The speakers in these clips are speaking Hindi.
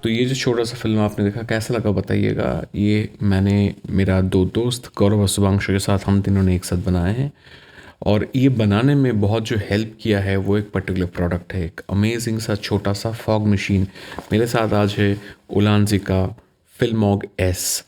तो ये जो छोटा सा फिल्म आपने देखा कैसा लगा बताइएगा। ये मैंने मेरा दो दोस्त गौरव और शुभांशु के साथ हम तीनों ने एक साथ बनाए हैं। और ये बनाने में बहुत जो हेल्प किया है वो एक पर्टिकुलर प्रोडक्ट है, एक अमेजिंग सा छोटा सा फॉग मशीन। मेरे साथ आज है उलानजी का Filmog S.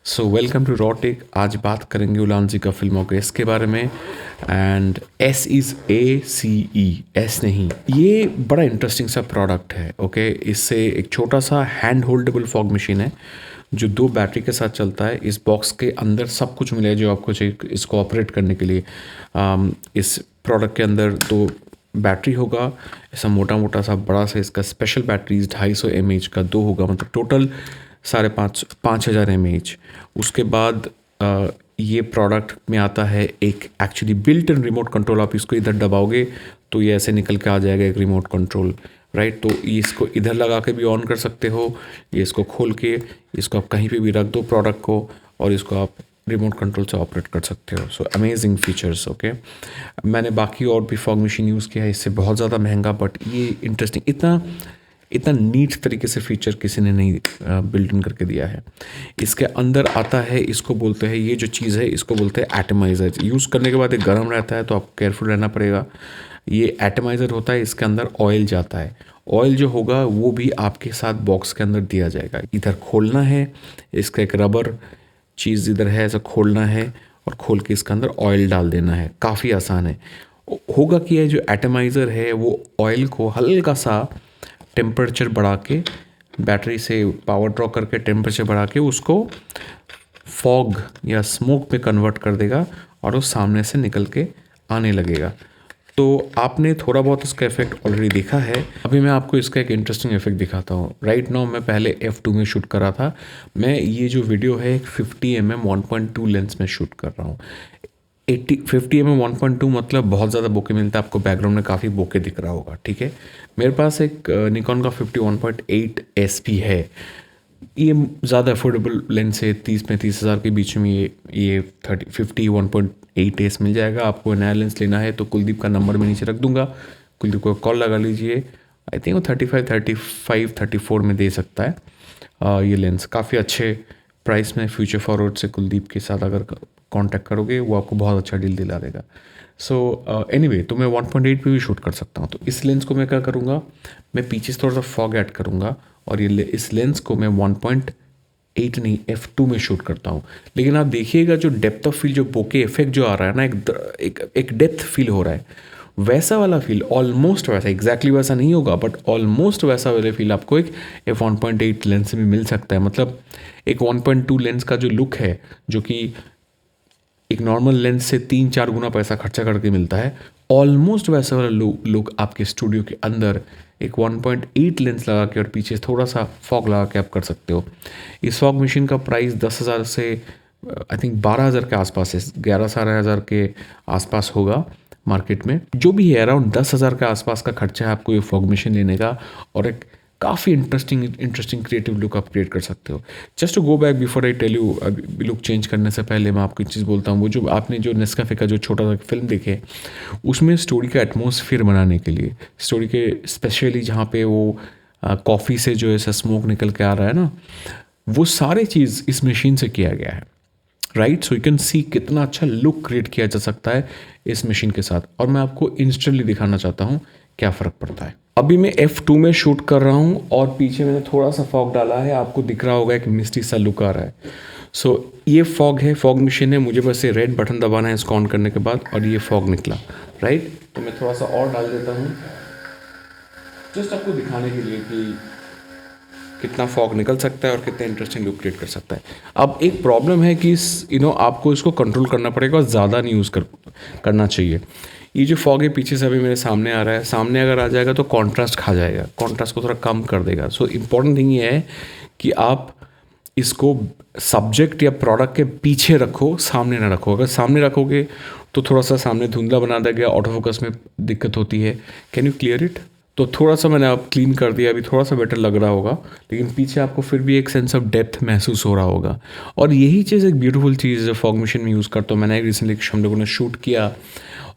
So welcome to Rotech. आज बात करेंगे उलानजी का फिल्मॉग एस के बारे में। And S is ACE, S नहीं। ये बड़ा इंटरेस्टिंग सा प्रोडक्ट है। ओके, इससे एक छोटा सा हैंड होल्डेबल फॉग मशीन है जो 2 बैटरी के साथ चलता है। इस बॉक्स के अंदर सब कुछ मिला है जो आपको चाहिए इसको ऑपरेट करने के लिए। इस प्रोडक्ट के अंदर 2 बैटरी होगा, ऐसा मोटा मोटा सा बड़ा सा इसका स्पेशल बैटरीज 250 mAh का 2 होगा, मतलब टोटल 5,500 mAh। उसके बाद ये प्रोडक्ट में आता है एक actually built in remote control. आप इसको इधर दबाओगे तो ये ऐसे निकल के आ जाएगा एक रिमोट कंट्रोल, राइट। तो ये इसको इधर लगा के भी ऑन कर सकते हो, ये इसको खोल के इसको आप कहीं पे भी रख दो प्रोडक्ट को और इसको आप रिमोट कंट्रोल से ऑपरेट कर सकते हो। So amazing features. ओके, मैंने बाकी और भी फॉग मशीन यूज़ किया है, इससे बहुत ज़्यादा महंगा, बट ये इंटरेस्टिंग, इतना नीट तरीके से फीचर किसी ने नहीं बिल्ट इन करके दिया है। इसके अंदर आता है, इसको बोलते हैं, ये जो चीज़ है इसको बोलते हैं एटमाइज़र। यूज़ करने के बाद ये गर्म रहता है तो आपको केयरफुल रहना पड़ेगा। ये एटमाइज़र होता है, इसके अंदर ऑयल जाता है। ऑयल जो होगा वो भी आपके साथ बॉक्स के अंदर दिया जाएगा। इधर खोलना है, इसका एक रबर चीज़ इधर है, ऐसा खोलना है और खोल के इसके अंदर ऑयल डाल देना है। काफ़ी आसान है। होगा कि ये जो एटमाइज़र है वो ऑयल को हल्का सा टेम्परेचर बढ़ा के, बैटरी से पावर ड्रॉ करके टेम्परेचर बढ़ा के उसको फॉग या स्मोक में कन्वर्ट कर देगा और वो सामने से निकल के आने लगेगा। तो आपने थोड़ा बहुत इसका इफेक्ट ऑलरेडी देखा है। अभी मैं आपको इसका एक इंटरेस्टिंग इफेक्ट दिखाता हूँ। राइट नाउ मैं पहले f2 में शूट कर रहा था। मैं ये जो वीडियो है एक 50mm 1.2 लेंस में शूट कर रहा हूँ। 50mm 1.2 मतलब बहुत ज़्यादा बोके मिलता है आपको, बैकग्राउंड में काफ़ी बोके दिख रहा होगा, ठीक है। मेरे पास एक निकॉन का 51.8 SP है। ये ज़्यादा अफोर्डेबल लेंस है, 30-35 हज़ार के बीच में ये 51.8S मिल जाएगा। आपको नया लेंस लेना है तो कुलदीप का नंबर मैं नीचे रख दूंगा, कुलदीप को कॉल लगा लीजिए। आई थिंक वो 34 में दे सकता है। ये लेंस काफ़ी अच्छे प्राइस में फ्यूचर फॉरवर्ड से कुलदीप के साथ अगर कांटेक्ट करोगे वो आपको बहुत अच्छा डील दिला देगा। सो एनीवे, तो मैं 1.8 पे भी शूट कर सकता हूँ। तो इस लेंस को मैं क्या करूँगा, मैं पीछे से थोड़ा सा फॉग ऐड करूँगा और ये इस लेंस को मैं 1.8 नहीं f2 में शूट करता हूँ। लेकिन आप देखिएगा जो डेप्थ ऑफ फील, जो बोके इफेक्ट जो आ रहा है ना, एक डेप्थ फील हो रहा है, वैसा वाला फील, ऑलमोस्ट वैसा, एग्जैक्टली वैसा नहीं होगा बट ऑलमोस्ट वैसा वाला फील आपको एक f1.8 लेंस में मिल सकता है। मतलब एक 1.2 लेंस का जो लुक है, जो कि एक नॉर्मल लेंस से 3-4 गुना पैसा खर्चा करके मिलता है, ऑलमोस्ट वैसा वाला लुक आपके स्टूडियो के अंदर एक 1.8 लेंस लगा के और पीछे थोड़ा सा फॉग लगा के आप कर सकते हो। इस फॉग मशीन का प्राइस 10,000 से आई थिंक 12,000 के आसपास है, 11-12,000 के आसपास होगा मार्केट में। जो भी है अराउंड 10,000 के आसपास का खर्चा है आपको ये फॉग मशीन लेने का, और एक काफ़ी इंटरेस्टिंग क्रिएटिव लुक आप क्रिएट कर सकते हो। Just to go back before I tell you, look change करने से पहले मैं आपको एक चीज़ बोलता हूँ। वो जो आपने जो नेस्काफे का जो छोटा सा फिल्म देखे, उसमें स्टोरी का एटमॉस्फेयर बनाने के लिए, स्टोरी के स्पेशली जहाँ पे वो कॉफ़ी से जो ऐसा स्मोक निकल के आ रहा है ना, वो सारी चीज़ इस मशीन से किया गया है, right. So you can see कितना अच्छा लुक क्रिएट किया जा सकता है इस मशीन के साथ। और मैं आपको इंस्टेंटली दिखाना चाहता हूँ क्या फ़र्क पड़ता है। अभी मैं f2 में शूट कर रहा हूँ और पीछे मैंने थोड़ा सा फॉग डाला है, आपको दिख रहा होगा एक मिस्टी सा लुक आ रहा है। सो ये फॉग है, फॉग मशीन है। मुझे बस ये रेड बटन दबाना है इसको ऑन करने के बाद और ये फॉग निकला, राइट। तो मैं थोड़ा सा और डाल देता हूँ जस्ट आपको दिखाने के लिए कि कितना फॉग निकल सकता है और कितना इंटरेस्टिंग लुक क्रिएट कर सकता है। अब एक प्रॉब्लम है कि आपको इसको कंट्रोल करना पड़ेगा और ज़्यादा नहीं यूज़ करना चाहिए। ये जो फॉग है पीछे से अभी मेरे सामने आ रहा है, सामने अगर आ जाएगा तो कॉन्ट्रास्ट खा जाएगा, कॉन्ट्रास्ट को थोड़ा कम कर देगा। सो इम्पॉर्टेंट थिंग ये है कि आप इसको सब्जेक्ट या प्रोडक्ट के पीछे रखो, सामने ना रखो। अगर सामने रखोगे तो थोड़ा सा सामने धुंधला बना देगा, ऑटो फोकस में दिक्कत होती है। Can you clear it? तो थोड़ा सा मैंने आप क्लीन कर दिया, अभी थोड़ा सा बेटर लग रहा होगा, लेकिन पीछे आपको फिर भी एक सेंस ऑफ डेप्थ महसूस हो रहा होगा। और यही चीज़ एक ब्यूटीफुल चीज़ है फॉग मशीन में यूज़ करता हूँ। मैंने रिसेंटली हम लोगों ने शूट किया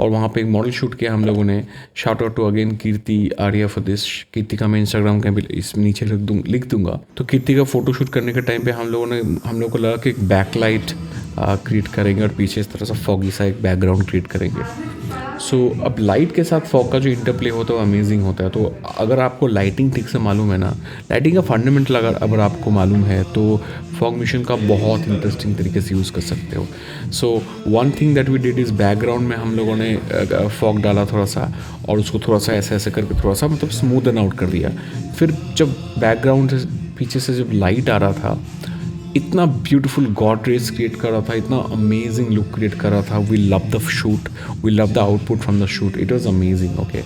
और वहाँ पे एक मॉडल शूट किया हम लोगों ने। Shout out to again Kirti Arya for this. Kirti का मैं इंस्टाग्राम का भी इस नीचे लिख दूंगा। तो कीर्ति का फ़ोटो शूट करने के टाइम पे हम लोगों को लगा कि एक बैकलाइट क्रिएट करेंगे और पीछे इस तरह सा फॉगी सा एक बैकग्राउंड क्रिएट करेंगे। सो अब लाइट के साथ फॉग का जो इंटरप्ले होता है वो अमेजिंग होता है। तो अगर आपको लाइटिंग ठीक से मालूम है ना, लाइटिंग का फंडामेंटल अगर आपको मालूम है तो फॉग मिशन का बहुत इंटरेस्टिंग तरीके से यूज़ कर सकते हो। So one thing that we did is background में हम लोगों ने फॉग डाला थोड़ा सा, और उसको थोड़ा सा ऐसे ऐसे करके थोड़ा सा मतलब स्मूदन आउट कर दिया। फिर जब बैकग्राउंड से पीछे से जब लाइट आ रहा था, इतना ब्यूटीफुल गॉड रेस क्रिएट कर रहा था, इतना अमेजिंग लुक क्रिएट कर रहा था। We love the shoot, we love the output from the shoot, it was amazing. Okay,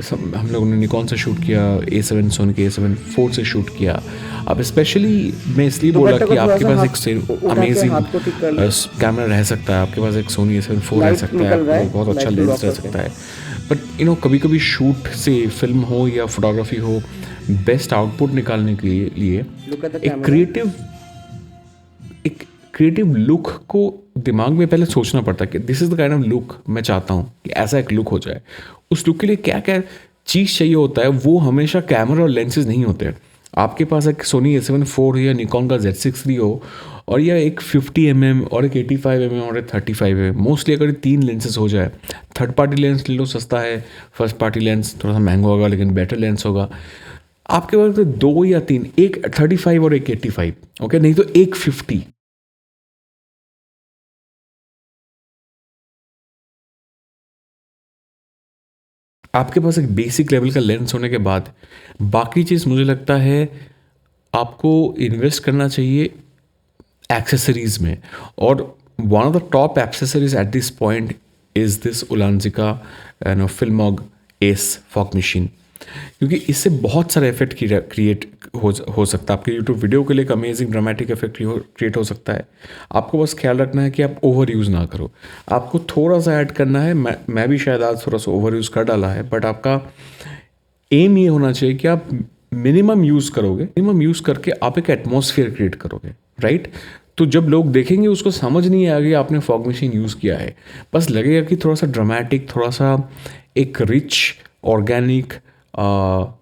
सब हम लोगों ने निकॉन से शूट किया, A7 सोनी के A7 IV से शूट किया। अब स्पेशली मैं इसलिए बोला कि आपके पास एक अमेजिंग कैमरा रह सकता है, आपके पास एक सोनी A7 IV रह सकता है, आपको बहुत अच्छा लेंस रह सकता है, बट कभी कभी शूट से फिल्म हो या फोटोग्राफी हो, बेस्ट आउटपुट निकालने के लिए एक क्रिएटिव लुक को दिमाग में पहले सोचना पड़ता है कि this is the kind of look मैं चाहता हूँ कि ऐसा एक लुक हो जाए। उस लुक के लिए क्या क्या चीज़ चाहिए होता है, वो हमेशा कैमरा और लेंसेज नहीं होते हैं। आपके पास एक सोनी A7 IV या निकॉन का Z6 हो, और यह एक 50 mm और एक 85 mm और एक 35 mm, मोस्टली अगर 3 लेंसेज हो जाए, थर्ड पार्टी लेंस ले लो सस्ता है, फर्स्ट पार्टी लेंस थोड़ा सा महंगा होगा लेकिन बेटर लेंस होगा। आपके पास तो 2 या 3, एक 35 और एक 85, ओके, नहीं तो एक 50। आपके पास एक बेसिक लेवल का लेंस होने के बाद बाकी चीज़ मुझे लगता है आपको इन्वेस्ट करना चाहिए एक्सेसरीज में। और one of the top accessories at this point is this उलांजिका फिल्मॉग एस फॉग मशीन, क्योंकि इससे बहुत सारे इफेक्ट क्रिएट हो सकता है। आपके यूट्यूब वीडियो के लिए एक अमेजिंग ड्रामेटिक इफेक्ट क्रिएट हो सकता है। आपको बस ख्याल रखना है कि आप ओवर यूज़ ना करो, आपको थोड़ा सा ऐड करना है। मैं भी शायद आज थोड़ा सा ओवर यूज़ कर डाला है, बट आपका एम ये होना चाहिए कि आप मिनिमम यूज़ करोगे, मिनिमम यूज़ करके आप एक एटमॉस्फेयर क्रिएट करोगे, राइट। तो जब लोग देखेंगे उसको समझ नहीं आएगा आपने फॉग मशीन यूज़ किया है, बस लगेगा कि थोड़ा सा ड्रामेटिक, थोड़ा सा एक रिच ऑर्गेनिक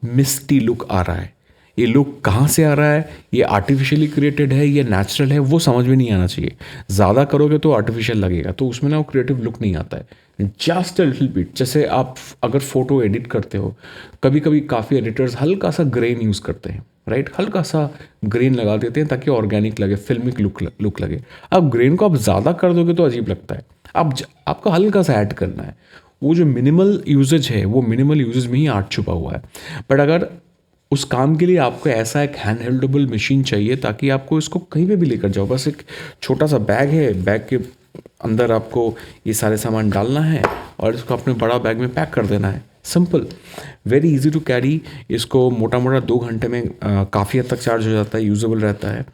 मिस्टी लुक आ रहा है। ये लुक कहाँ से आ रहा है, ये आर्टिफिशियली क्रिएटेड है, ये नेचुरल है, वो समझ में नहीं आना चाहिए। ज़्यादा करोगे तो आर्टिफिशियल लगेगा, तो उसमें ना वो क्रिएटिव लुक नहीं आता है। जस्ट अ लिटिल बिट, जैसे आप अगर फोटो एडिट करते हो, कभी कभी काफ़ी एडिटर्स हल्का सा ग्रेन यूज़ करते हैं, राइट, हल्का सा ग्रेन लगा देते हैं ताकि ऑर्गेनिक लगे, फिल्मिक लुक लगे। अब ग्रेन को आप ज़्यादा कर दोगे तो अजीब लगता है। आपको हल्का सा ऐड करना है। वो जो मिनिमल यूजेज है, वो मिनिमल यूजेज में ही आर्ट छुपा हुआ है। बट अगर उस काम के लिए आपको ऐसा एक हैंड हेल्डेबल मशीन चाहिए ताकि आपको इसको कहीं पे भी लेकर जाओ, बस एक छोटा सा बैग है, बैग के अंदर आपको ये सारे सामान डालना है और इसको अपने बड़ा बैग में पैक कर देना है। Simple, very easy to carry. इसको मोटा मोटा 2 घंटे में काफ़ी हद तक चार्ज हो जाता है, यूजेबल रहता है।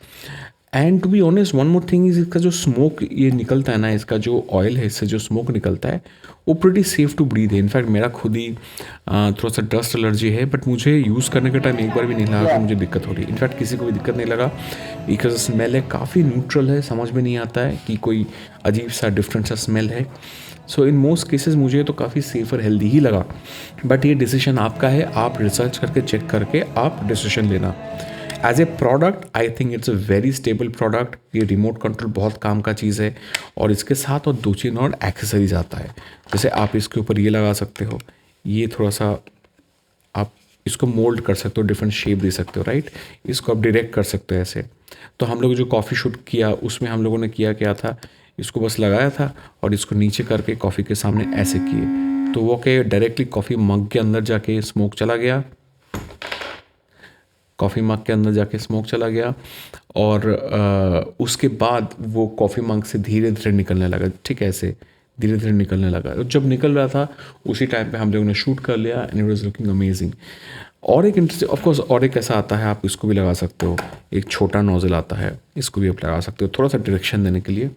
And to be honest, one more thing is, इसका जो स्मोक ये निकलता है ना, इसका जो ऑयल है, इससे जो स्मोक निकलता है वो प्रिटी सेफ टू ब्रीथ है। इनफैक्ट मेरा खुद ही थोड़ा सा डस्ट एलर्जी है, बट मुझे यूज़ करने के टाइम एक बार भी नहीं लगा कि मुझे दिक्कत हो रही है। इनफैक्ट किसी को भी दिक्कत नहीं लगा, बिकॉज स्मेल है काफ़ी न्यूट्रल है, समझ में नहीं आता है कि कोई अजीब सा डिफरेंट सा स्मेल है। सो इन मोस्ट केसेस मुझे तो काफ़ी सेफ और हेल्दी ही लगा। बट ये डिसीजन आपका है, आप रिसर्च करके चेक करके आप डिसीजन लेना। As a product I think it's a very stable product. ये रिमोट कंट्रोल बहुत काम का चीज़ है, और इसके साथ और 2-3 और एक्सेसरीज आता है। जैसे आप इसके ऊपर ये लगा सकते हो, ये थोड़ा सा आप इसको मोल्ड कर सकते हो, डिफरेंट शेप दे सकते हो, राइट। इसको आप डायरेक्ट कर सकते हो ऐसे। तो हम लोग जो कॉफ़ी शूट किया उसमें हम लोगों ने किया क्या था, इसको बस लगाया था और इसको नीचे करके कॉफ़ी के सामने ऐसे किए, तो वो क्या डायरेक्टली कॉफ़ी मग के अंदर जाके स्मोक चला गया, कॉफ़ी मग के अंदर जाके स्मोक चला गया, और उसके बाद वो कॉफ़ी मग से धीरे धीरे निकलने लगा, ठीक है, ऐसे धीरे धीरे निकलने लगा। जब निकल रहा था उसी टाइम पे हम लोगों ने शूट कर लिया, and it was looking amazing. और एक इंटरेस्टिंग, ऑफकोर्स और एक ऐसा आता है, आप इसको भी लगा सकते हो, एक छोटा नोज़ल आता है, इसको भी आप लगा सकते हो थोड़ा सा डायरेक्शन देने के लिए।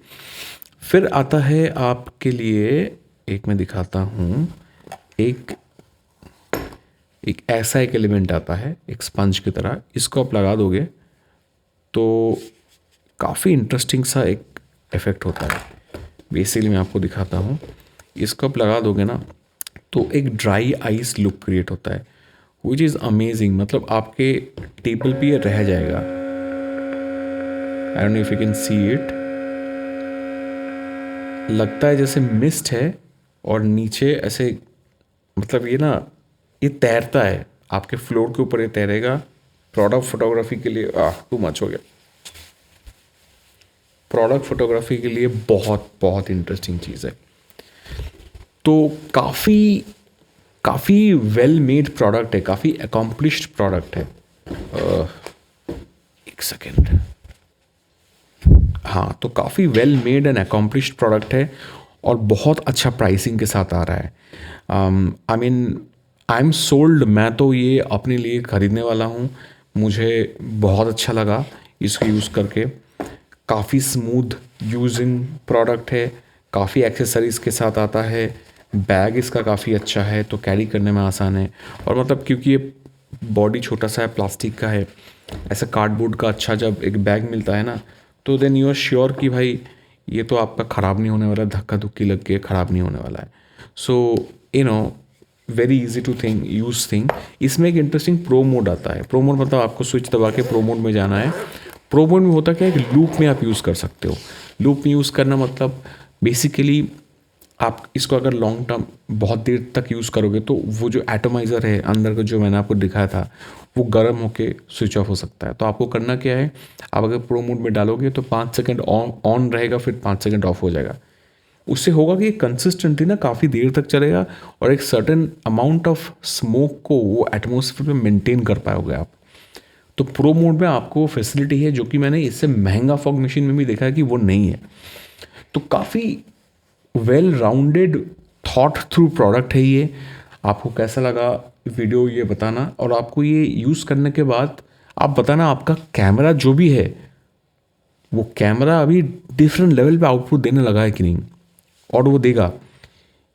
फिर आता है आपके लिए, एक मैं दिखाता हूँ, एक ऐसा एक एलिमेंट आता है एक स्पंज की तरह, इसको आप लगा दोगे तो काफ़ी इंटरेस्टिंग सा एक इफ़ेक्ट होता है। बेसिकली मैं आपको दिखाता हूँ, इसको आप लगा दोगे ना तो एक ड्राई आइस लुक क्रिएट होता है, विच इज़ अमेजिंग। मतलब आपके टेबल पे ये रह जाएगा। I don't know if you can see it, लगता है जैसे मिस्ट है और नीचे ऐसे, मतलब ये ना ये तैरता है आपके फ्लोर के ऊपर, ये तैरेगा। प्रोडक्ट फोटोग्राफी के लिए टू मच हो गया। प्रोडक्ट फोटोग्राफी के लिए बहुत बहुत इंटरेस्टिंग चीज़ है। तो काफ़ी वेल मेड प्रोडक्ट है, काफ़ी अकॉम्प्लिश्ड प्रोडक्ट है। एक सेकेंड, हाँ, तो काफ़ी well made and accomplished product है और बहुत अच्छा प्राइसिंग के साथ आ रहा है। I am sold. मैं तो ये अपने लिए ख़रीदने वाला हूँ। मुझे बहुत अच्छा लगा इसको यूज़ करके। काफ़ी स्मूथ यूजिंग प्रोडक्ट है, काफ़ी एक्सेसरीज़ के साथ आता है। बैग इसका काफ़ी अच्छा है, तो कैरी करने में आसान है। और मतलब क्योंकि ये बॉडी छोटा सा है, प्लास्टिक का है, ऐसा कार्डबोर्ड का अच्छा जब एक बैग मिलता है ना, तो देन यू आर श्योर कि भाई ये तो आपका ख़राब नहीं होने वाला, धक्का धुक्की लग के ख़राब नहीं होने वाला है। So you know very easy to use thing. इसमें एक इंटरेस्टिंग प्रो मोड आता है। प्रो मोड मतलब आपको स्विच दबा के प्रो मोड में जाना है। प्रो मोड में होता क्या है कि लूप में आप यूज़ कर सकते हो। लूप में यूज़ करना मतलब बेसिकली आप इसको अगर लॉन्ग टर्म बहुत देर तक यूज़ करोगे तो वो जो एटोमाइज़र है अंदर का, जो मैंने आपको दिखाया था, वो गर्म होके स्विच ऑफ हो सकता है। तो आपको करना क्या है, आप अगर प्रो मोड में डालोगे तो 5 सेकंड ऑन रहेगा, फिर 5 सेकंड ऑफ हो जाएगा। उससे होगा कि कंसिस्टेंटली ना काफ़ी देर तक चलेगा और एक सर्टेन अमाउंट ऑफ स्मोक को वो एटमॉस्फेयर में मेंटेन कर पाओगे आप। तो प्रो मोड में आपको फैसिलिटी है, जो कि मैंने इससे महंगा फॉग मशीन में भी देखा है कि वो नहीं है। तो काफ़ी well rounded thought through product है ये। आपको कैसा लगा वीडियो ये बताना, और आपको ये यूज़ करने के बाद आप बताना आपका कैमरा जो भी है वो कैमरा अभी डिफरेंट लेवल पे आउटपुट देने लगा है कि नहीं, और वो देगा।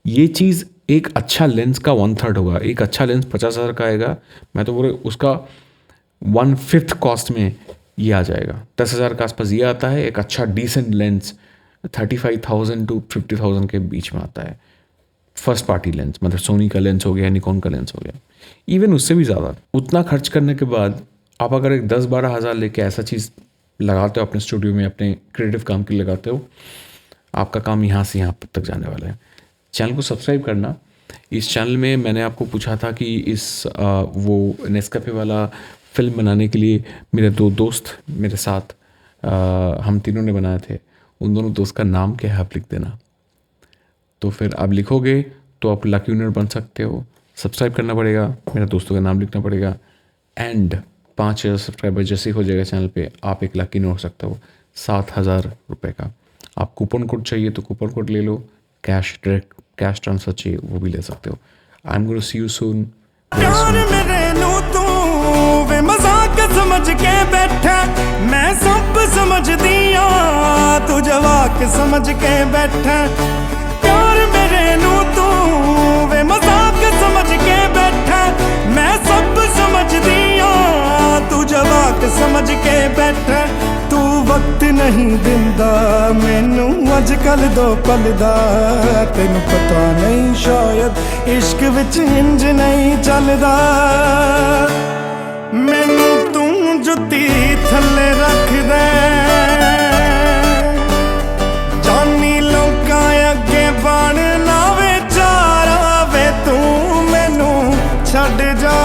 ये चीज़ एक अच्छा लेंस का 1/3 होगा। एक अच्छा लेंस 50,000 का आएगा, मैं तो बोले उसका 1/5 कॉस्ट में ये आ जाएगा। 10,000 के आसपास ये आता है। एक अच्छा डिसेंट लेंस 35,000 to 50,000 के बीच में आता है। फर्स्ट पार्टी लेंस मतलब सोनी का लेंस हो गया, निकॉन का लेंस हो गया, इवन उससे भी ज़्यादा। उतना खर्च करने के बाद आप अगर एक 10-12 हज़ार लेके ऐसा चीज़ लगाते हो अपने स्टूडियो में, अपने क्रिएटिव काम के लिए लगाते हो, आपका काम यहाँ से यहाँ तक जाने वाला है। चैनल को सब्सक्राइब करना। इस चैनल में मैंने आपको पूछा था कि वो नेस्कैफे वाला फिल्म बनाने के लिए मेरे 2 दोस्त मेरे साथ हम तीनों ने बनाए थे। उन दोनों दोस्त का नाम क्या है आप लिख देना। तो फिर आप लिखोगे तो आप लकी विनर बन सकते हो। सब्सक्राइब करना पड़ेगा, मेरे दोस्तों का नाम लिखना पड़ेगा, एंड 5,000 सब्सक्राइबर जैसे ही हो जाएगा चैनल पे, आप एक लकी विनर हो सकते हो 7,000 रुपये का। आप कूपन कोड चाहिए तो कूपन कोड ले लो, कैश डायरेक्ट कैश ट्रांसफ़र चाहिए वो भी ले सकते हो। I am going to see you soon. मजाक समझ के बैठा, मैं सब समझदी तू जवाक समझ के बैठा। प्यार मेरे नू तू वे मजाक समझ के बैठा, मैं सब समझदी तू जवाक समझ के बैठा। तू वक्त नहीं दिंदा मैनू अजकल दो पल दा, तेनू पता नहीं शायद इश्क विच इंज नहीं चलदा। मैनू तू जुत्ती थल्ले रख दे, जानी लोकां अगे बन ना वे चारा वे, तू मैनू छड्ड जा।